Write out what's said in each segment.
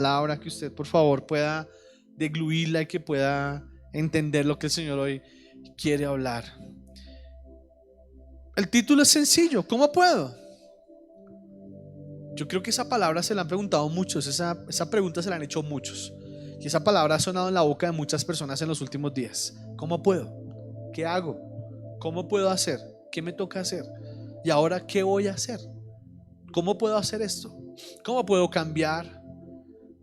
palabra, que usted por favor pueda degluirla y que pueda entender lo que el Señor hoy quiere hablar. El título es sencillo: ¿cómo puedo? Yo creo que esa palabra se la han preguntado muchos, esa pregunta se la han hecho muchos, y esa palabra ha sonado en la boca de muchas personas en los últimos días. ¿Cómo puedo? ¿Qué hago? ¿Cómo puedo hacer? ¿Qué me toca hacer? ¿Y ahora qué voy a hacer? ¿Cómo puedo hacer esto? ¿Cómo puedo cambiar?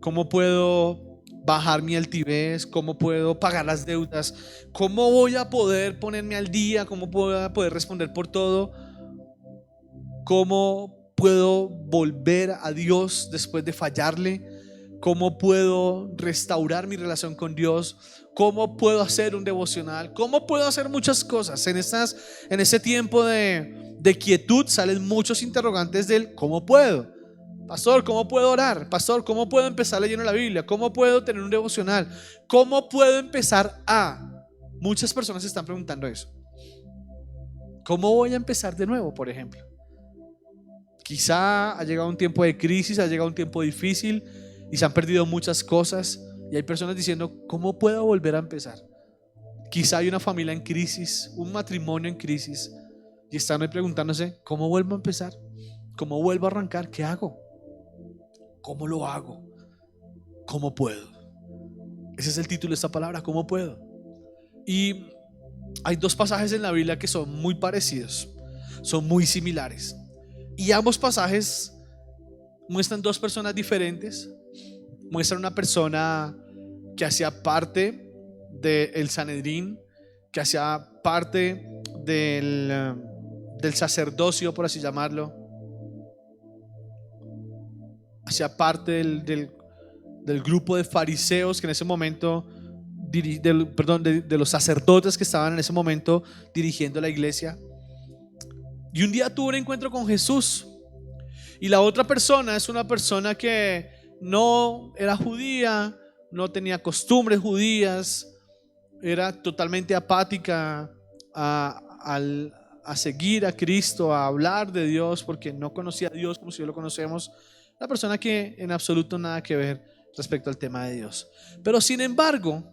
¿Cómo puedo bajar mi altivez? ¿Cómo puedo pagar las deudas? ¿Cómo voy a poder ponerme al día? ¿Cómo voy a poder responder por todo? ¿Cómo puedo volver a Dios después de fallarle? ¿Cómo puedo restaurar mi relación con Dios? ¿Cómo puedo hacer un devocional? ¿Cómo puedo hacer muchas cosas? En ese tiempo de quietud salen muchos interrogantes del ¿cómo puedo? Pastor, ¿cómo puedo orar? Pastor, ¿cómo puedo empezar leyendo la Biblia? ¿Cómo puedo tener un devocional? ¿Cómo puedo empezar a? Muchas personas se están preguntando eso. ¿Cómo voy a empezar de nuevo, por ejemplo? Quizá ha llegado un tiempo de crisis, ha llegado un tiempo difícil y se han perdido muchas cosas, y hay personas diciendo, ¿cómo puedo volver a empezar? Quizá hay una familia en crisis, un matrimonio en crisis, y están hoy preguntándose, ¿cómo vuelvo a empezar? ¿Cómo vuelvo a arrancar? ¿Qué hago? ¿Cómo lo hago? ¿Cómo puedo? Ese es el título de esta palabra, ¿cómo puedo? Y hay dos pasajes en la Biblia que son muy parecidos, son muy similares, y ambos pasajes muestran dos personas diferentes. Muestran una persona que hacía parte del Sanedrín, que hacía parte del sacerdocio, por así llamarlo, hacía parte del grupo de fariseos que en ese momento, de los sacerdotes que estaban en ese momento dirigiendo la iglesia. Y un día tuvo un encuentro con Jesús, y la otra persona es una persona que no era judía, no tenía costumbres judías, era totalmente apática a seguir a Cristo, a hablar de Dios, porque no conocía a Dios como si hoy lo conocemos. Una persona que en absoluto nada que ver respecto al tema de Dios. Pero sin embargo,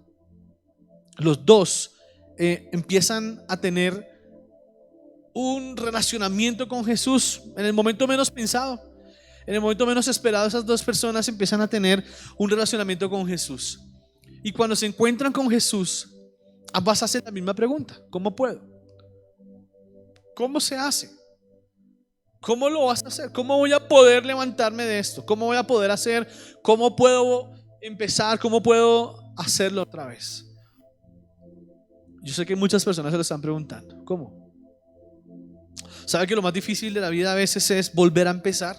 los dos empiezan a tener un relacionamiento con Jesús en el momento menos pensado. En el momento menos esperado, esas dos personas empiezan a tener un relacionamiento con Jesús. Y cuando se encuentran con Jesús, ambas hacen la misma pregunta: ¿cómo puedo? ¿Cómo se hace? ¿Cómo lo vas a hacer? ¿Cómo voy a poder levantarme de esto? ¿Cómo voy a poder hacer? ¿Cómo puedo empezar? ¿Cómo puedo hacerlo otra vez? Yo sé que muchas personas se lo están preguntando. ¿Cómo? ¿Sabe que lo más difícil de la vida a veces es volver a empezar?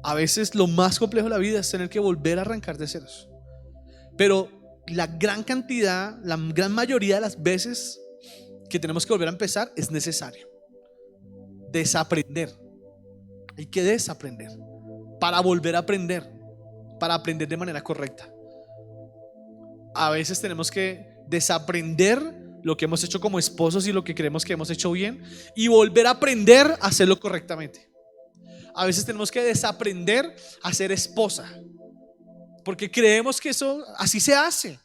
A veces lo más complejo de la vida es tener que volver a arrancar de ceros. Pero la gran cantidad, la gran mayoría de las veces que tenemos que volver a empezar es necesario desaprender. Hay que desaprender para volver a aprender, para aprender de manera correcta. A veces tenemos que desaprender lo que hemos hecho como esposos y lo que creemos que hemos hecho bien, y volver a aprender a hacerlo correctamente. A veces tenemos que desaprender a ser esposa, porque creemos que eso así se hace.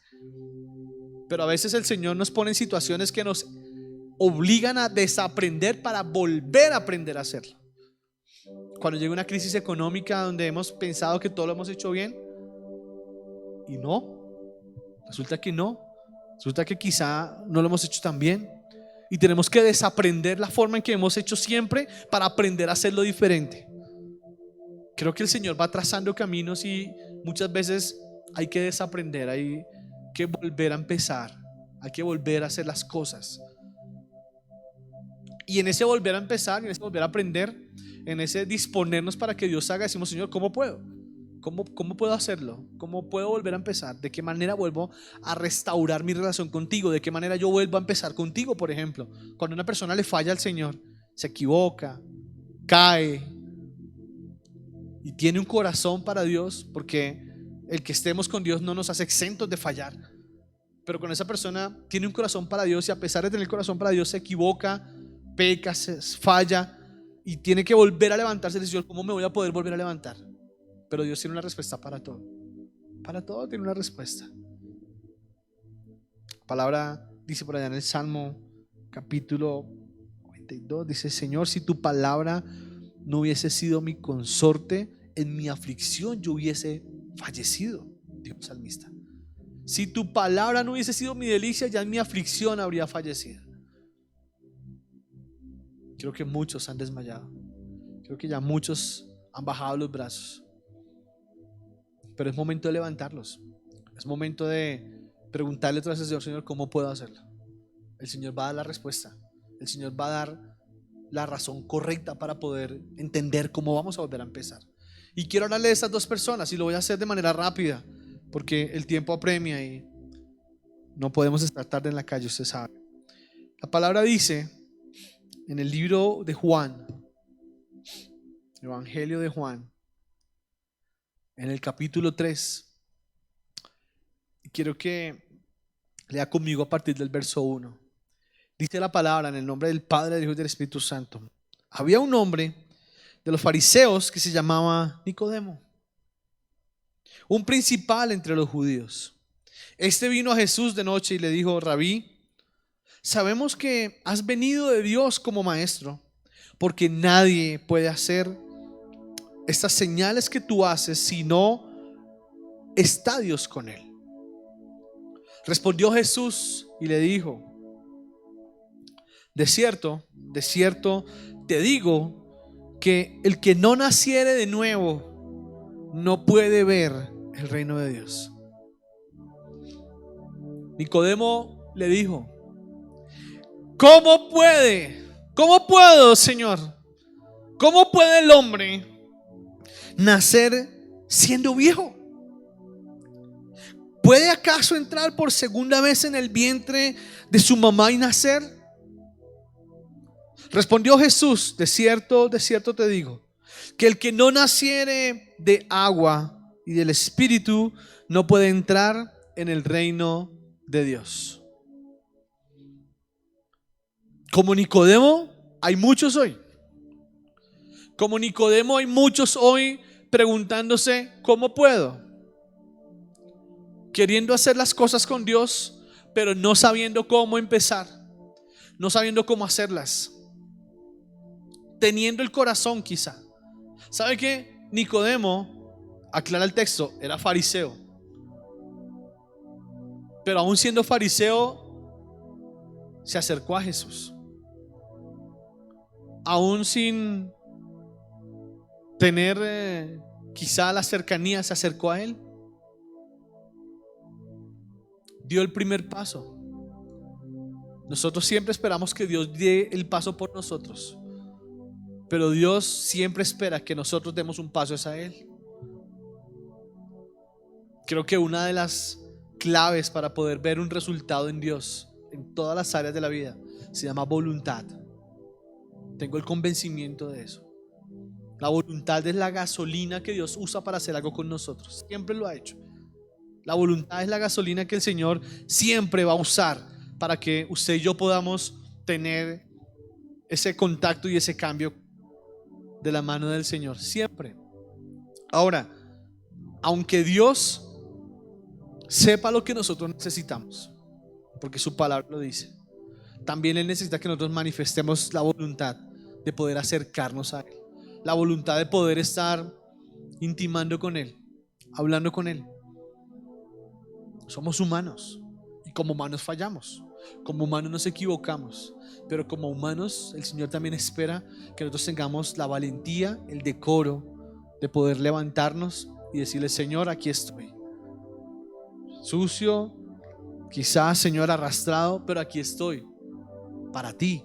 Pero a veces el Señor nos pone en situaciones que nos obligan a desaprender para volver a aprender a hacerlo. Cuando llega una crisis económica donde hemos pensado que todo lo hemos hecho bien y no, resulta que no, resulta que quizá no lo hemos hecho tan bien, y tenemos que desaprender la forma en que hemos hecho siempre para aprender a hacerlo diferente. Creo que el Señor va trazando caminos y muchas veces hay que desaprender, hay que volver a empezar, hay que volver a hacer las cosas. Y en ese volver a empezar, en ese volver a aprender, en ese disponernos para que Dios haga, decimos: Señor, ¿cómo puedo? ¿Cómo puedo hacerlo? ¿Cómo puedo volver a empezar? ¿De qué manera vuelvo a restaurar mi relación contigo? ¿De qué manera yo vuelvo a empezar contigo, por ejemplo? Cuando una persona le falla al Señor, se equivoca, cae y tiene un corazón para Dios, porque el que estemos con Dios no nos hace exentos de fallar. Pero cuando esa persona tiene un corazón para Dios y a pesar de tener el corazón para Dios se equivoca, peca, se falla y tiene que volver a levantarse, dice: Señor, ¿cómo me voy a poder volver a levantar? Pero Dios tiene una respuesta para todo. Para todo tiene una respuesta. La palabra dice por allá en el Salmo capítulo 92, dice: Señor, si tu palabra no hubiese sido mi consorte, en mi aflicción yo hubiese fallecido, dijo el salmista. Si tu palabra no hubiese sido mi delicia, ya en mi aflicción habría fallecido. Creo que muchos han desmayado. Creo que ya muchos han bajado los brazos. Pero es momento de levantarlos. Es momento de preguntarle otra vez al Señor: Señor, ¿cómo puedo hacerlo? El Señor va a dar la respuesta. El Señor va a dar la razón correcta para poder entender cómo vamos a volver a empezar. Y quiero hablarle de estas dos personas, y lo voy a hacer de manera rápida porque el tiempo apremia y no podemos estar tarde en la calle, usted sabe. La palabra dice en el libro de Juan, Evangelio de Juan, en el capítulo 3, y quiero que lea conmigo a partir del verso 1. Dice la palabra: en el nombre del Padre, del Hijo y del Espíritu Santo. Había un hombre de los fariseos que se llamaba Nicodemo, un principal entre los judíos. Este vino a Jesús de noche y le dijo: Rabí, sabemos que has venido de Dios como maestro, porque nadie puede hacer estas señales que tú haces si no está Dios con él. Respondió Jesús y le dijo: de cierto te digo que el que no naciere de nuevo no puede ver el reino de Dios. Nicodemo le dijo: ¿Cómo puedo, Señor? ¿Cómo puede el hombre nacer siendo viejo? ¿Puede acaso entrar por segunda vez en el vientre de su mamá y nacer? Respondió Jesús: de cierto te digo, que el que no naciere de agua y del Espíritu no puede entrar en el reino de Dios. Como Nicodemo hay muchos hoy. Como Nicodemo hay muchos hoy preguntándose: ¿cómo puedo? Queriendo hacer las cosas con Dios, pero no sabiendo cómo empezar, no sabiendo cómo hacerlas, teniendo el corazón quizá. ¿Sabe qué? Nicodemo, aclara el texto, era fariseo. Pero aún siendo fariseo, se acercó a Jesús. Aún sin tener quizá la cercanía, se acercó a él. Dio el primer paso. Nosotros siempre esperamos que Dios dé el paso por nosotros, pero Dios siempre espera que nosotros demos un paso hacia Él. Creo que una de las claves para poder ver un resultado en Dios en todas las áreas de la vida se llama voluntad. Tengo el convencimiento de eso. La voluntad es la gasolina que Dios usa para hacer algo con nosotros. Siempre lo ha hecho. La voluntad es la gasolina que el Señor siempre va a usar para que usted y yo podamos tener ese contacto y ese cambio de la mano del Señor. Siempre. Ahora, aunque Dios sepa lo que nosotros necesitamos, porque su palabra lo dice, también Él necesita que nosotros manifestemos la voluntad de poder acercarnos a Él, la voluntad de poder estar intimando con Él, hablando con Él. Somos humanos y como humanos fallamos, como humanos nos equivocamos, pero como humanos el Señor también espera que nosotros tengamos la valentía, el decoro de poder levantarnos y decirle: Señor, aquí estoy, sucio, quizás, Señor, arrastrado, pero aquí estoy para ti.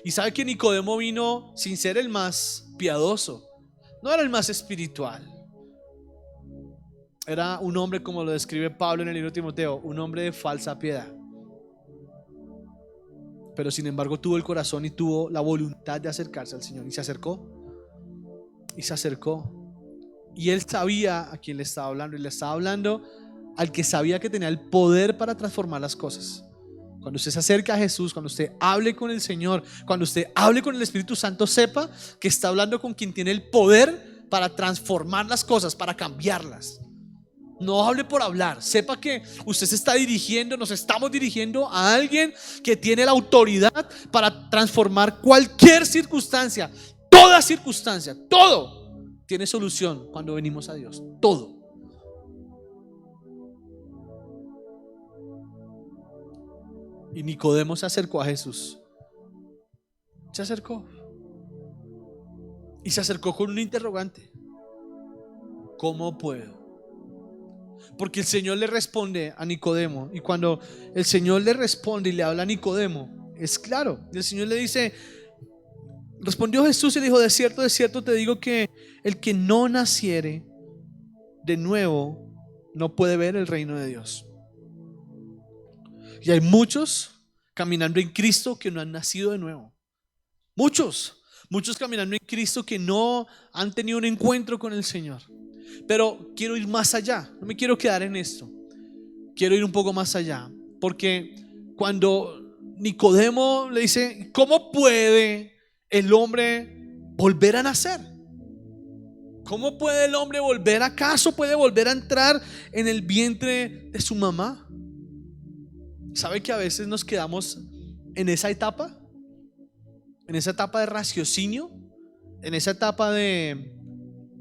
Y sabe que Nicodemo vino sin ser el más piadoso, no era el más espiritual. Era un hombre, como lo describe Pablo en el libro de Timoteo, un hombre de falsa piedad. Pero sin embargo tuvo el corazón y tuvo la voluntad de acercarse al Señor. Y se acercó. Y se acercó. Y él sabía a quién le estaba hablando. Y le estaba hablando al que sabía que tenía el poder para transformar las cosas. Cuando usted se acerca a Jesús, cuando usted hable con el Señor, cuando usted hable con el Espíritu Santo, sepa que está hablando con quien tiene el poder para transformar las cosas, para cambiarlas. No hable por hablar. Sepa que usted se está dirigiendo, nos estamos dirigiendo a alguien que tiene la autoridad para transformar cualquier circunstancia. Toda circunstancia, todo tiene solución cuando venimos a Dios. Todo. Y Nicodemo se acercó a Jesús. Se acercó. Y se acercó con un interrogante. ¿Cómo puedo? Porque el Señor le responde a Nicodemo. Y cuando el Señor le responde y le habla a Nicodemo, es claro. El Señor le dice, respondió Jesús y le dijo, de cierto te digo que el que no naciere de nuevo no puede ver el reino de Dios. Y hay muchos caminando en Cristo que no han nacido de nuevo. Muchos caminando en Cristo que no han tenido un encuentro con el Señor. Pero quiero ir más allá. No me quiero quedar en esto. Quiero ir un poco más allá. Porque cuando Nicodemo le dice, ¿cómo puede el hombre volver a nacer? ¿Cómo puede el hombre volver? ¿Acaso puede volver a entrar en el vientre de su mamá? ¿Sabe que a veces nos quedamos en esa etapa? En esa etapa de raciocinio, en esa etapa de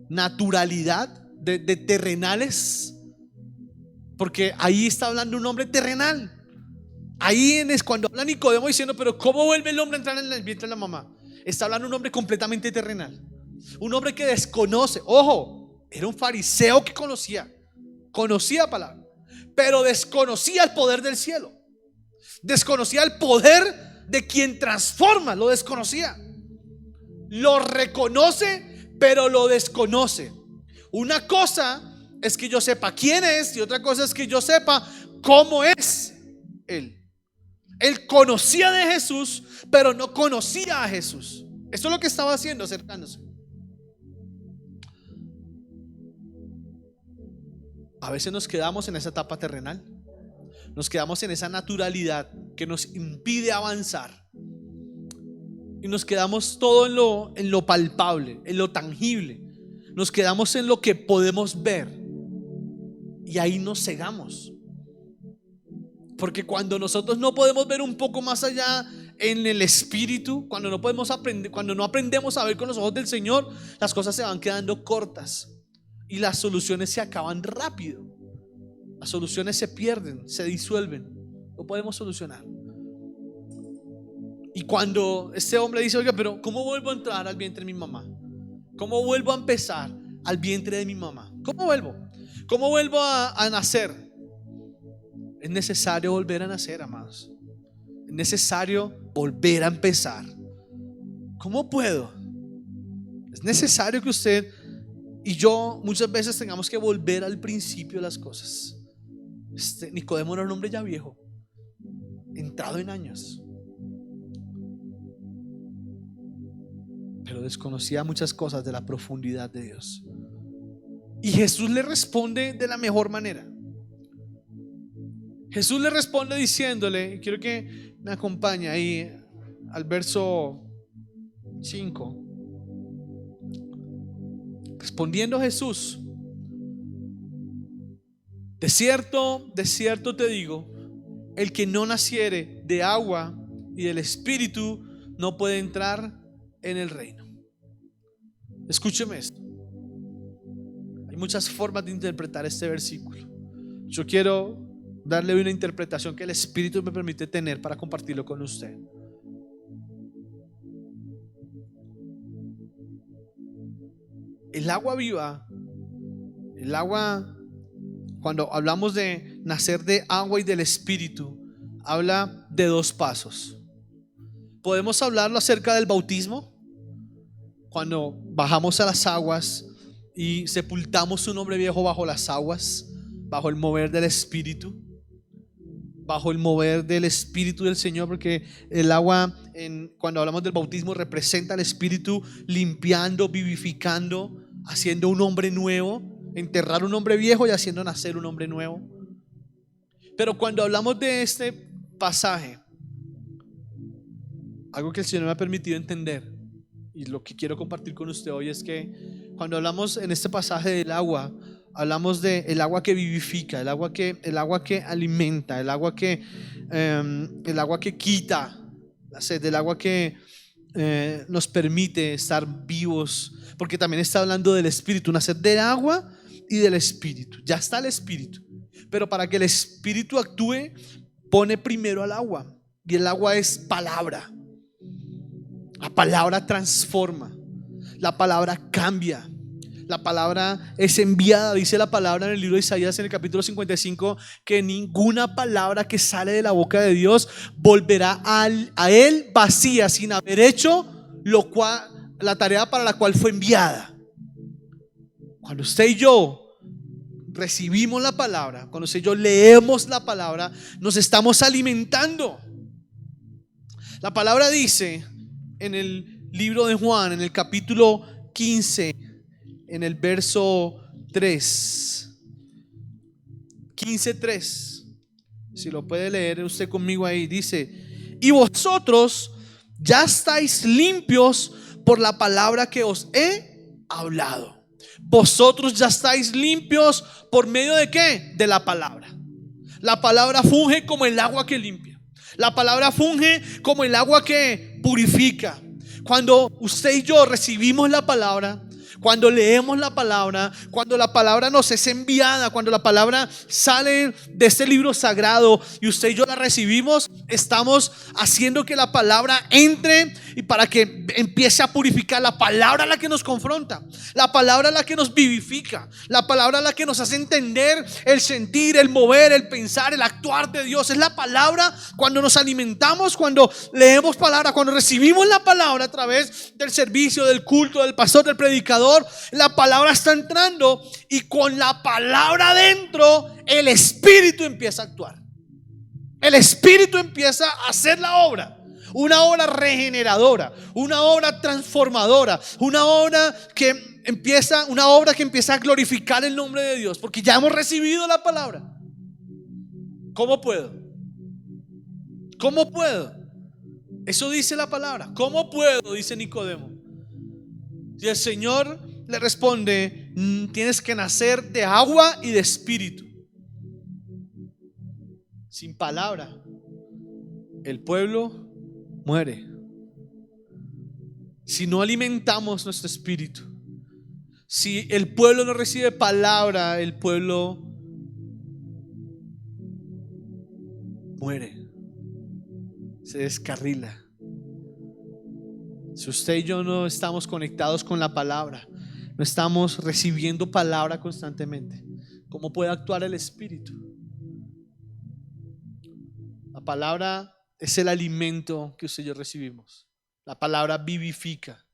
naturalidad, de terrenales. Porque ahí está hablando un hombre terrenal. Ahí es cuando habla Nicodemo diciendo, pero ¿cómo vuelve el hombre a entrar en el vientre de la mamá? Está hablando un hombre completamente terrenal. Un hombre que desconoce. Ojo, era un fariseo que conocía palabra, pero desconocía el poder del cielo. Desconocía el poder de quien transforma. Lo desconocía. Lo reconoce, pero lo desconoce. Una cosa es que yo sepa quién es y otra cosa es que yo sepa cómo es Él. Él conocía de Jesús, pero no conocía a Jesús. Eso es lo que estaba haciendo, acercándose. A veces nos quedamos en esa etapa terrenal. Nos quedamos en esa naturalidad que nos impide avanzar. Y nos quedamos todo en lo palpable, en lo tangible. Nos quedamos en lo que podemos ver. Y ahí nos cegamos. Porque cuando nosotros no podemos ver un poco más allá en el espíritu, cuando no podemos aprender, cuando no aprendemos a ver con los ojos del Señor, las cosas se van quedando cortas y las soluciones se acaban rápido. Las soluciones se pierden, se disuelven. No podemos solucionar. Y cuando este hombre dice, oiga, pero ¿cómo vuelvo a entrar al vientre de mi mamá? ¿Cómo vuelvo a empezar al vientre de mi mamá? ¿Cómo vuelvo? ¿Cómo vuelvo a nacer? Es necesario volver a nacer, amados. Es necesario volver a empezar. ¿Cómo puedo? Es necesario que usted y yo muchas veces tengamos que volver al principio de las cosas. Nicodemo era un hombre ya viejo, entrado en años, pero desconocía muchas cosas de la profundidad de Dios. Y Jesús le responde de la mejor manera. Jesús le responde diciéndole, y quiero que me acompañe ahí al verso 5. Respondiendo Jesús, de cierto te digo, el que no naciere de agua y del Espíritu no puede entrar en el reino. Escúcheme esto. Hay muchas formas de interpretar este versículo. Yo quiero darle una interpretación que el Espíritu me permite tener para compartirlo con usted. El agua viva, el agua, cuando hablamos de nacer de agua y del Espíritu, habla de dos pasos. Podemos hablarlo acerca del bautismo, cuando bajamos a las aguas y sepultamos un hombre viejo bajo las aguas, bajo el mover del Espíritu. Bajo el mover del Espíritu del Señor, porque el agua, cuando hablamos del bautismo, representa al Espíritu limpiando, vivificando, haciendo un hombre nuevo, enterrar un hombre viejo y haciendo nacer un hombre nuevo. Pero cuando hablamos de este pasaje, algo que el Señor me ha permitido entender y lo que quiero compartir con usted hoy es que Cuando hablamos en este pasaje del agua, hablamos de el agua que vivifica, el agua que alimenta, el agua que quita la sed, el agua que nos permite estar vivos, porque también está hablando del espíritu, una sed del agua y del espíritu. Ya está el espíritu, pero para que el espíritu actúe, pone primero al agua, y el agua es palabra. La palabra transforma, la palabra cambia, la palabra es enviada. Dice la palabra en el libro de Isaías, en el capítulo 55, que ninguna palabra que sale de la boca de Dios volverá a él vacía, sin haber hecho la tarea para la cual fue enviada. Cuando usted y yo recibimos la palabra, cuando usted y yo leemos la palabra, nos estamos alimentando. La palabra dice en el libro de Juan, en el capítulo 15, en el verso 3, 15:3, si lo puede leer usted conmigo ahí, dice: y vosotros ya estáis limpios por la palabra que os he hablado. Vosotros ya estáis limpios por medio de ¿qué? De la palabra. La palabra funge como el agua que limpia. La palabra funge como el agua que purifica. Cuando usted y yo recibimos la palabra, cuando leemos la palabra, cuando la palabra nos es enviada, cuando la palabra sale de este libro sagrado y usted y yo la recibimos, estamos haciendo que la palabra entre, y para que empiece a purificar. La palabra la que nos confronta, la palabra la que nos vivifica, la palabra la que nos hace entender el sentir, el mover, el pensar, el actuar de Dios. Es la palabra. Cuando nos alimentamos, cuando leemos palabra, cuando recibimos la palabra a través del servicio, del culto, del pastor, del predicador, la palabra está entrando, y con la palabra dentro, el Espíritu empieza a actuar. El Espíritu empieza a hacer la obra. Una obra regeneradora, una obra transformadora, una obra que empieza a glorificar el nombre de Dios, porque ya hemos recibido la palabra. ¿Cómo puedo? ¿Cómo puedo? Eso dice la palabra. ¿Cómo puedo? Dice Nicodemo. Y el Señor le responde: tienes que nacer de agua y de espíritu. Sin palabra, el pueblo muere. Si no alimentamos nuestro espíritu, si el pueblo no recibe palabra, el pueblo muere, se descarrila. Si usted y yo no estamos conectados con la palabra, no estamos recibiendo palabra constantemente, ¿cómo puede actuar el Espíritu? La palabra es el alimento que usted y yo recibimos. La palabra vivifica.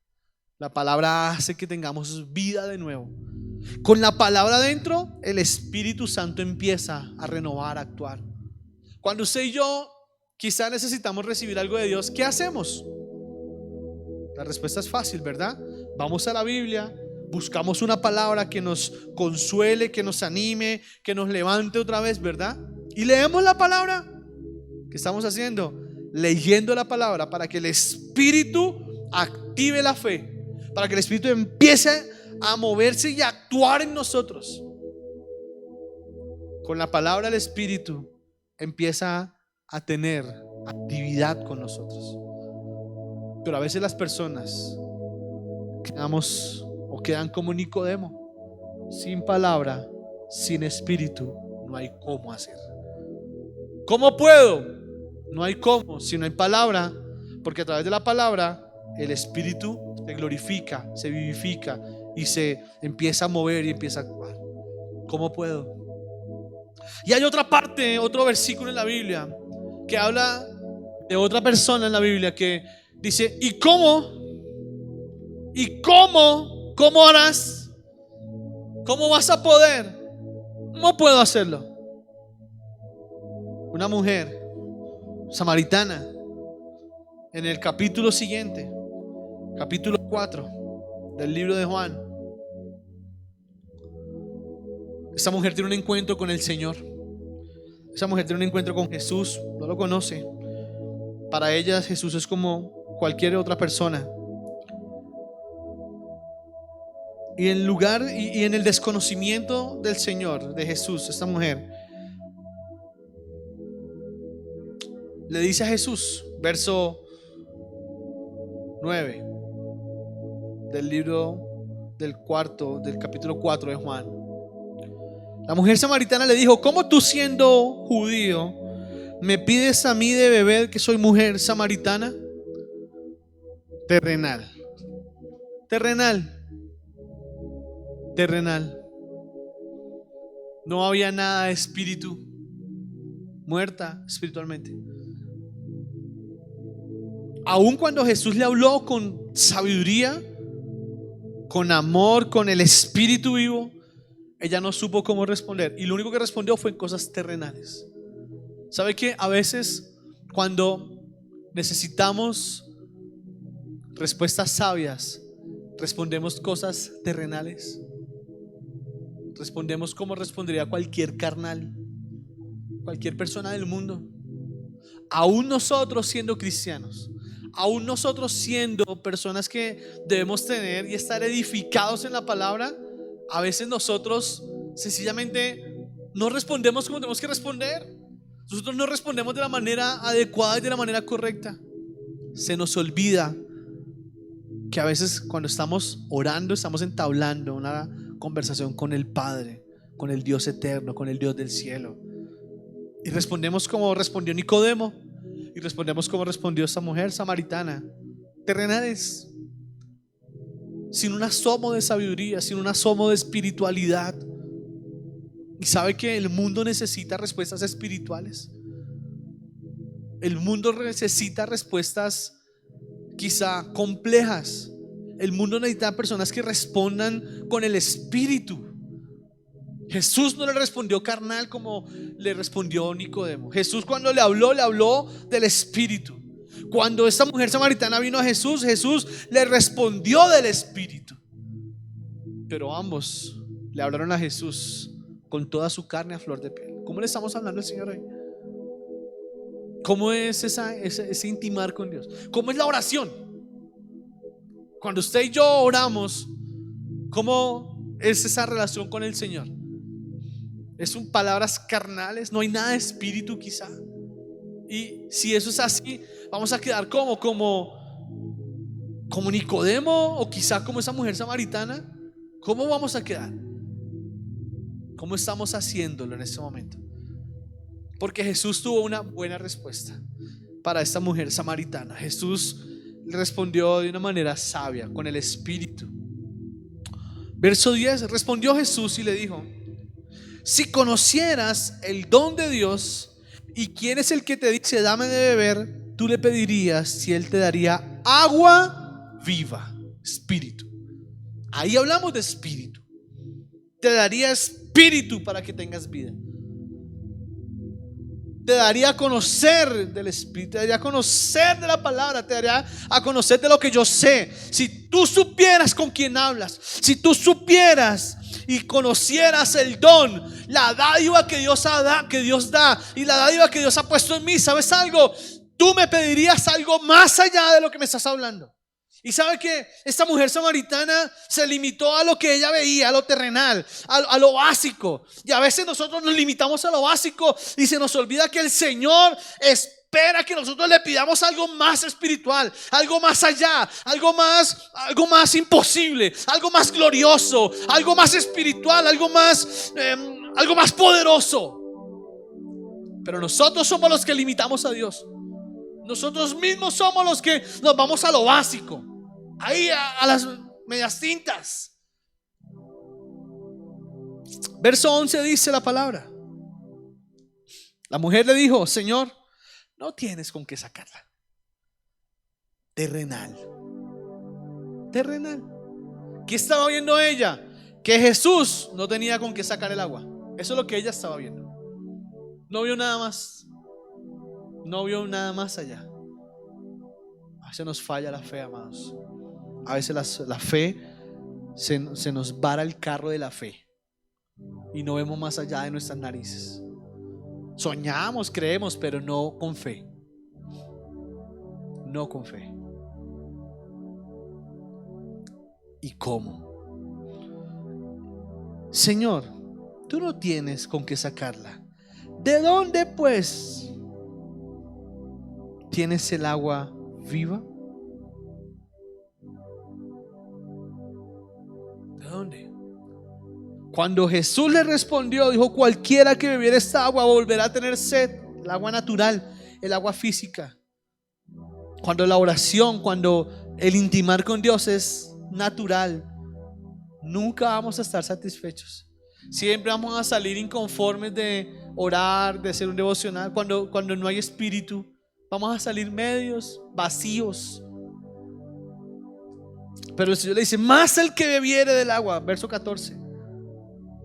La palabra hace que tengamos vida de nuevo. Con la palabra dentro, el Espíritu Santo empieza a renovar, a actuar. Cuando usted y yo quizá necesitamos recibir algo de Dios, ¿qué hacemos? La respuesta es fácil, ¿verdad? Vamos a la Biblia, buscamos una palabra que nos consuele, que nos anime, que nos levante otra vez, ¿verdad? Y leemos la palabra. ¿Qué estamos haciendo? Leyendo la palabra para que el Espíritu active la fe, para que el Espíritu empiece a moverse y a actuar en nosotros. Con la palabra el Espíritu empieza a tener actividad con nosotros. Pero a veces las personas quedan como Nicodemo, sin palabra, sin espíritu. No hay cómo hacer. ¿Cómo puedo? No hay cómo si no hay palabra, porque a través de la palabra el espíritu se glorifica, se vivifica y se empieza a mover y empieza a actuar. ¿Cómo puedo? Y hay otra parte, otro versículo en la Biblia que habla de otra persona en la Biblia que dice: ¿y cómo? ¿Y cómo? ¿Cómo harás? ¿Cómo vas a poder? ¿Cómo puedo hacerlo? Una mujer samaritana, en el capítulo siguiente, capítulo 4 del libro de Juan, esa mujer tiene un encuentro con el Señor. Esa mujer tiene un encuentro con Jesús, no lo conoce. Para ella Jesús es como cualquier otra persona. Y en lugar y en el desconocimiento del Señor, de Jesús, esta mujer le dice a Jesús, verso 9 del libro del capítulo 4 de Juan. La mujer samaritana le dijo: ¿cómo tú, siendo judío, me pides a mí de beber, que soy mujer samaritana? Terrenal, terrenal, terrenal. No había nada de espíritu, muerta espiritualmente. Aun cuando Jesús le habló con sabiduría, con amor, con el espíritu vivo, ella no supo cómo responder, y lo único que respondió fue en cosas terrenales. ¿Sabe qué? A veces cuando necesitamos respuestas sabias, respondemos cosas terrenales. Respondemos como respondería cualquier carnal, cualquier persona del mundo. Aún nosotros siendo cristianos, aún nosotros siendo personas que debemos tener y estar edificados en la palabra, a veces nosotros sencillamente no respondemos como tenemos que responder. Nosotros no respondemos de la manera adecuada y de la manera correcta. Se nos olvida que a veces cuando estamos orando, estamos entablando una conversación con el Padre, con el Dios eterno, con el Dios del cielo. Y respondemos como respondió Nicodemo, y respondemos como respondió esa mujer samaritana. Terrenales, sin un asomo de sabiduría, sin un asomo de espiritualidad. Y sabe que el mundo necesita respuestas espirituales. El mundo necesita respuestas quizá complejas. El mundo necesita personas que respondan con el espíritu. Jesús no le respondió carnal como le respondió Nicodemo. Jesús, cuando le habló del espíritu. Cuando esta mujer samaritana vino a Jesús, Jesús le respondió del espíritu. Pero ambos le hablaron a Jesús con toda su carne a flor de piel. ¿Cómo le estamos hablando al Señor hoy? ¿Cómo es ese intimar con Dios? ¿Cómo es la oración? Cuando usted y yo oramos, ¿cómo es esa relación con el Señor? ¿Es un palabras carnales? ¿No hay nada de espíritu quizá? Y si eso es así, vamos a quedar como Nicodemo, o quizá como esa mujer samaritana. ¿Cómo vamos a quedar? ¿Cómo estamos haciéndolo en este momento? Porque Jesús tuvo una buena respuesta para esta mujer samaritana. Jesús le respondió de una manera sabia, con el espíritu. Verso 10, respondió Jesús y le dijo: si conocieras el don de Dios y quién es el que te dice dame de beber, tú le pedirías si él te daría agua viva, espíritu. Ahí hablamos de espíritu. Te daría espíritu para que tengas vida. Te daría a conocer del espíritu, te daría a conocer de la palabra, te daría a conocer de lo que yo sé. Si tú supieras con quién hablas, si tú supieras y conocieras el don, la dádiva que Dios da y la dádiva que Dios ha puesto en mí, ¿sabes algo? Tú me pedirías algo más allá de lo que me estás hablando. Y sabe que esta mujer samaritana se limitó a lo que ella veía, a lo terrenal, a lo básico. Y a veces nosotros nos limitamos a lo básico y se nos olvida que el Señor espera que nosotros le pidamos algo más espiritual, algo más allá, algo más imposible, algo más glorioso, algo más espiritual, algo más poderoso. Pero nosotros somos los que limitamos a Dios. Nosotros mismos somos los que nos vamos a lo básico, ahí a las medias tintas. Verso 11 dice la palabra: la mujer le dijo: Señor, no tienes con qué sacarla. Terrenal. ¿Qué estaba viendo ella? Que Jesús no tenía con qué sacar el agua. Eso es lo que ella estaba viendo. No vio nada más. No vio nada más allá. A veces nos falla la fe, amados. A veces la fe se nos vara el carro de la fe y no vemos más allá de nuestras narices. Soñamos, creemos, pero no con fe. No con fe. ¿Y cómo? Señor, tú no tienes con qué sacarla. ¿De dónde pues tienes el agua viva? ¿De dónde? Cuando Jesús le respondió, dijo: cualquiera que bebiera esta agua volverá a tener sed. El agua natural, el agua física. Cuando la oración, cuando el intimar con Dios es natural, nunca vamos a estar satisfechos. Siempre vamos a salir inconformes de orar, de hacer un devocional. Cuando no hay espíritu, vamos a salir medios, vacíos. Pero el Señor le dice: más el que bebiere del agua, verso 14,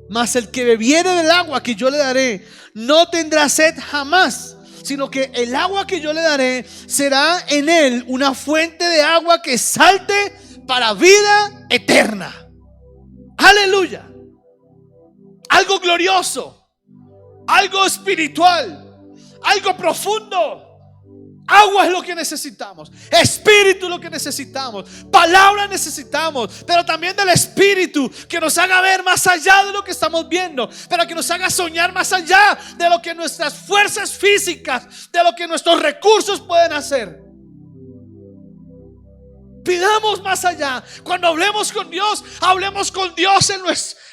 más el que bebiere del agua que yo le daré, no tendrá sed jamás, sino que el agua que yo le daré será en él una fuente de agua que salte para vida eterna. Aleluya. Algo glorioso, algo espiritual, algo profundo. Agua es lo que necesitamos, espíritu es lo que necesitamos, palabra necesitamos, pero también del espíritu que nos haga ver más allá de lo que estamos viendo, pero que nos haga soñar más allá de lo que nuestras fuerzas físicas, de lo que nuestros recursos pueden hacer. Pidamos más allá. Cuando hablemos con Dios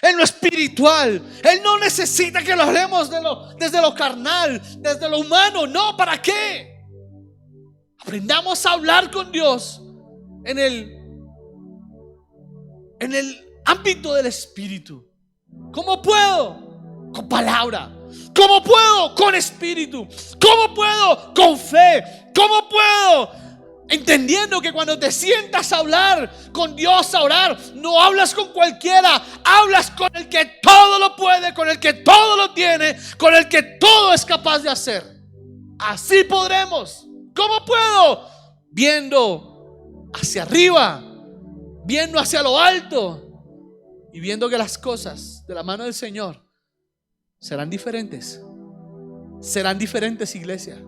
en lo espiritual. Él no necesita que lo hablemos desde lo carnal, desde lo humano. No, ¿para qué? Aprendamos a hablar con Dios en el ámbito del espíritu. ¿Cómo puedo? Con palabra. ¿Cómo puedo? Con espíritu. ¿Cómo puedo? Con fe. ¿Cómo puedo? Entendiendo que cuando te sientas a hablar con Dios, a orar, no hablas con cualquiera, hablas con el que todo lo puede, con el que todo lo tiene, con el que todo es capaz de hacer. Así podremos. ¿Cómo puedo? Viendo hacia arriba, viendo hacia lo alto y viendo que las cosas de la mano del Señor serán diferentes. Serán diferentes, iglesia.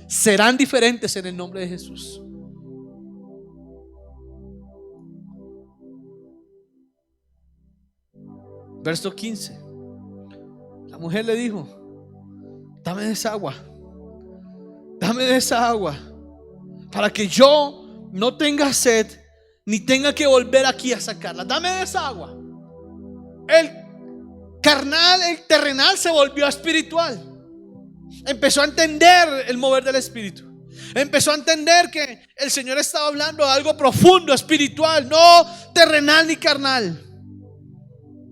Serán diferentes en el nombre de Jesús. Verso 15. La mujer le dijo: dame de esa agua. Dame de esa agua, para que yo no tenga sed, ni tenga que volver aquí a sacarla. Dame de esa agua. El carnal, el terrenal se volvió espiritual. Empezó a entender el mover del espíritu. Empezó a entender que el Señor estaba hablando de algo profundo, espiritual, no terrenal ni carnal.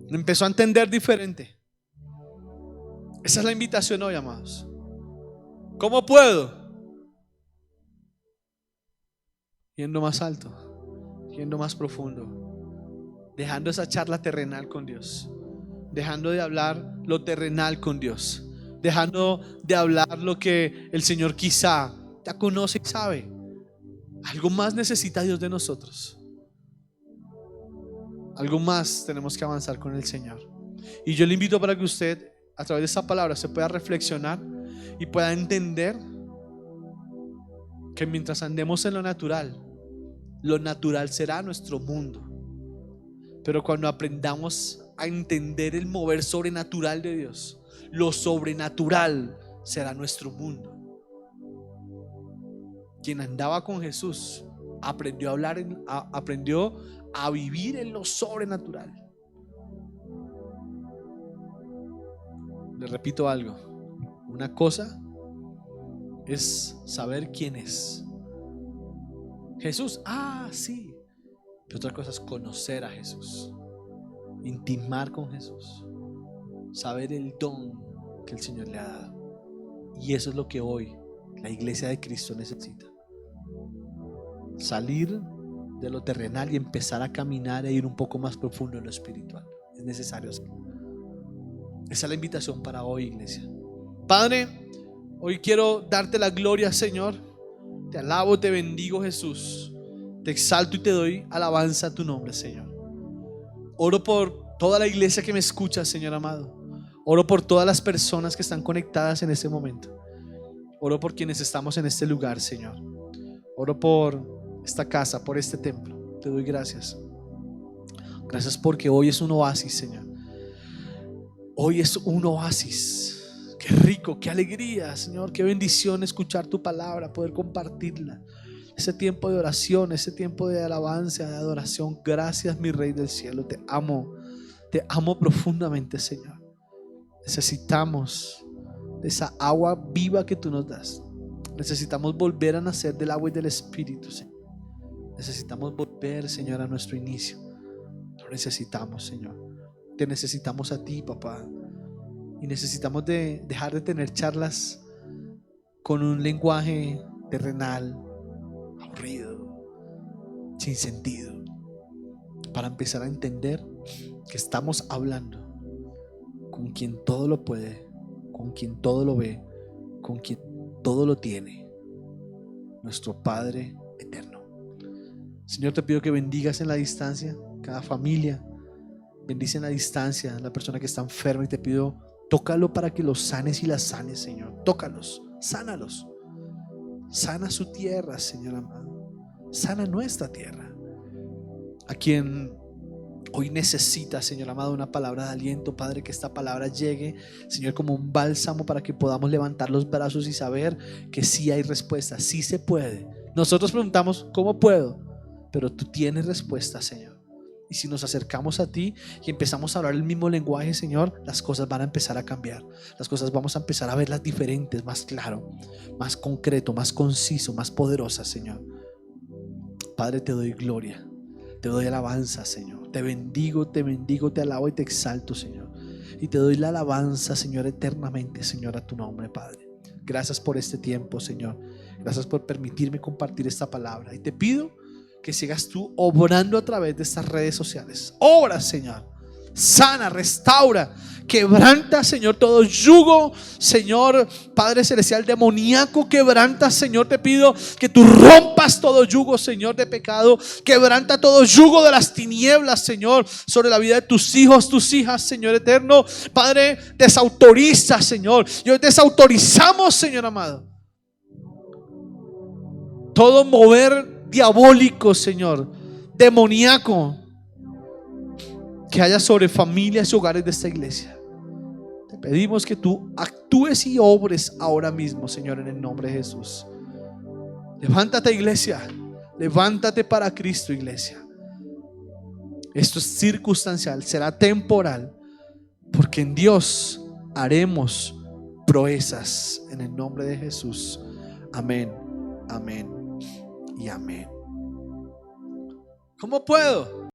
Empezó a entender diferente. Esa es la invitación hoy, amados. ¿Cómo puedo? Yendo más alto, yendo más profundo, dejando esa charla terrenal con Dios, dejando de hablar lo terrenal con Dios, dejando de hablar lo que el Señor quizá ya conoce y sabe. Algo más necesita Dios de nosotros. Algo más tenemos que avanzar con el Señor. Y yo le invito para que usted, a través de esta palabra, se pueda reflexionar y pueda entender que mientras andemos en lo natural será nuestro mundo. Pero cuando aprendamos a entender el mover sobrenatural de Dios, lo sobrenatural será nuestro mundo. Quien andaba con Jesús aprendió a hablar, aprendió a vivir en lo sobrenatural. Le repito algo: una cosa es saber quién es Jesús. Sí. Pero otra cosa es conocer a Jesús, intimar con Jesús, saber el don que el Señor le ha dado. Y eso es lo que hoy la iglesia de Cristo necesita. Salir de lo terrenal y empezar a caminar e ir un poco más profundo en lo espiritual. Es necesario hacerlo. Esa es la invitación para hoy, iglesia. Padre, hoy quiero darte la gloria, Señor. Te alabo, te bendigo, Jesús. Te exalto y te doy alabanza a tu nombre, Señor. Oro por toda la iglesia que me escucha, Señor amado. Oro por todas las personas que están conectadas en este momento. Oro por quienes estamos en este lugar, Señor. Oro por esta casa, por este templo. Te doy gracias. Gracias porque hoy es un oasis, Señor. Hoy es un oasis. Qué rico, qué alegría, Señor, qué bendición escuchar tu palabra, poder compartirla. Ese tiempo de oración, ese tiempo de alabanza, de adoración. Gracias, mi Rey del cielo. Te amo profundamente, Señor. Necesitamos de esa agua viva que tú nos das. Necesitamos volver a nacer del agua y del Espíritu, Señor. Necesitamos volver, Señor, a nuestro inicio. Lo necesitamos, Señor. Te necesitamos a ti, papá. Y necesitamos dejar de tener charlas con un lenguaje terrenal, aburrido, sin sentido, para empezar a entender que estamos hablando con quien todo lo puede, con quien todo lo ve, con quien todo lo tiene, nuestro Padre eterno. Señor, te pido que bendigas en la distancia cada familia. Bendice en la distancia la persona que está enferma, y te pido, tócalo para que los sanes y las sanes, Señor. Tócalos, sánalos. Sana su tierra, Señor amado. Sana nuestra tierra. A quien hoy necesita, Señor amado, una palabra de aliento, Padre, que esta palabra llegue, Señor, como un bálsamo para que podamos levantar los brazos y saber que sí hay respuesta, sí se puede. Nosotros preguntamos, ¿cómo puedo? Pero tú tienes respuesta, Señor. Y si nos acercamos a ti y empezamos a hablar el mismo lenguaje, Señor, las cosas van a empezar a cambiar. Las cosas vamos a empezar a verlas diferentes, más claro, más concreto, más conciso, más poderosas, Señor. Padre, te doy gloria, te doy alabanza, Señor. Te bendigo, te alabo y te exalto, Señor. Y te doy la alabanza, Señor, eternamente, Señor, a tu nombre, Padre. Gracias por este tiempo, Señor. Gracias por permitirme compartir esta palabra. Y te pido que sigas tú obrando a través de estas redes sociales. Obra, Señor. Sana, restaura, quebranta, Señor, todo yugo, Señor, Padre celestial, demoníaco. Quebranta, Señor, te pido que tú rompas todo yugo, Señor, de pecado. Quebranta todo yugo de las tinieblas, Señor, sobre la vida de tus hijos, tus hijas, Señor eterno. Padre, desautoriza, Señor, y hoy desautorizamos, Señor amado, todo mover diabólico, Señor, demoníaco, que haya sobre familias y hogares de esta iglesia. Te pedimos que tú actúes y obres ahora mismo, Señor, en el nombre de Jesús. Levántate, iglesia. Levántate para Cristo, iglesia. Esto es circunstancial, será temporal, porque en Dios haremos proezas en el nombre de Jesús. Amén, amén y amén. ¿Cómo puedo?